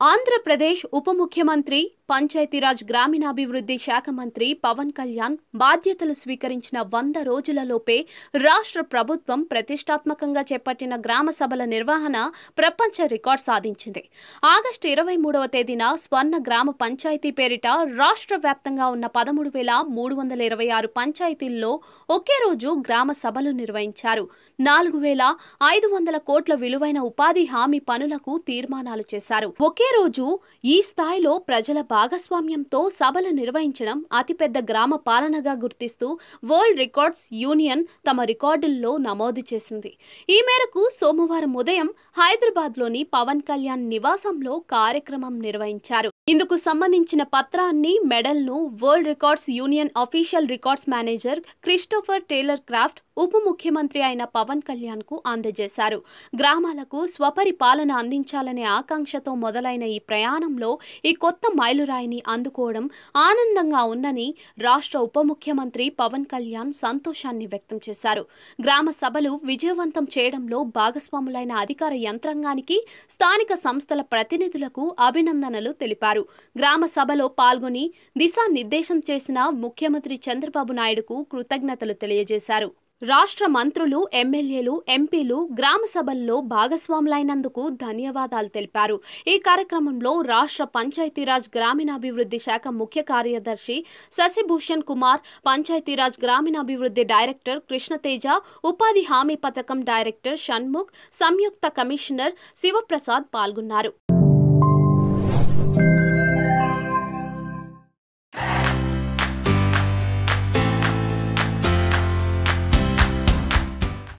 ఆంధ్రప్రదేశ్ ఉప ముఖ్యమంత్రి పంచాయతీరాజ్ గ్రామీణాభివృద్ధి శాఖ మంత్రి పవన్ కళ్యాణ్ బాధ్యతలు స్వీకరించిన 100 రోజులలోపే రాష్ట్ర ప్రభుత్వం ప్రతిష్టాత్మకంగా చేపట్టిన గ్రామ సభల నిర్వహణ ప్రపంచ రికార్డు సాధించింది. ఆగస్టు 23వ తేదీన స్వర్ణ గ్రామ పంచాయతీ పేరిట రాష్ట్ర వ్యాప్తంగా ఉన్న 13,326 పంచాయతీల్లో ఒకే రోజు గ్రామ సభలు నిర్వహించారు. 4,500 కోట్ల విలువైన ఉపాధి హామీ పనులకు తీర్మానాలు చేశారు. ఒకే రోజు ఈ స్థాయిలో ప్రజల భాగస్వామ్యంతో సభలు నిర్వహించడం అతిపెద్ద గ్రామ పాలనగా గుర్తిస్తూ వరల్డ్ రికార్డ్స్ యూనియన్ తమ రికార్డుల్లో నమోదు చేసింది. ఈ మేరకు సోమవారం ఉదయం హైదరాబాద్లోని పవన్ కళ్యాణ్ నివాసంలో కార్యక్రమం నిర్వహించారు. ఇందుకు సంబంధించిన పత్రాన్ని, మెడల్ను world records union official records manager Christopher Taylor Craft ఉప ముఖ్యమంత్రి అయిన పవన్ కళ్యాణ్ కు అందజేశారు. గ్రామాలకు స్వపరిపాలన అందించాలనే ఆకాంక్షతో మొదలైన ఈ ప్రయాణంలో ఈ కొత్త మైలురాయిని అందుకోవడం ఆనందంగా ఉందని రాష్ట్ర ఉప ముఖ్యమంత్రి పవన్ కళ్యాణ్ సంతోషాన్ని వ్యక్తం చేశారు. గ్రామ సభలు విజయవంతం చేయడంలో భాగస్వాములైన అధికార యంత్రాంగానికి, స్థానిక సంస్థల ప్రతినిధులకు అభినందనలు తెలిపారు. గ్రామ సభలో పాల్గొని దిశానిర్దేశం చేసిన ముఖ్యమంత్రి చంద్రబాబు నాయుడుకు కృతజ్ఞతలు తెలియజేశారు. రాష్ట్ర మంత్రులు, ఎమ్మెల్యేలు, ఎంపీలు గ్రామ సభల్లో భాగస్వాములైనందుకు ధన్యవాదాలు తెలిపారు. ఈ కార్యక్రమంలో రాష్ట్ర పంచాయతీరాజ్ గ్రామీణాభివృద్ధి శాఖ ముఖ్య కార్యదర్శి శశిభూషణ్ కుమార్, పంచాయతీరాజ్ గ్రామీణాభివృద్ధి డైరెక్టర్ కృష్ణతేజ, ఉపాధి హామీ పథకం డైరెక్టర్ షణ్ముఖ్, సంయుక్త కమిషనర్ శివప్రసాద్ పాల్గొన్నారు.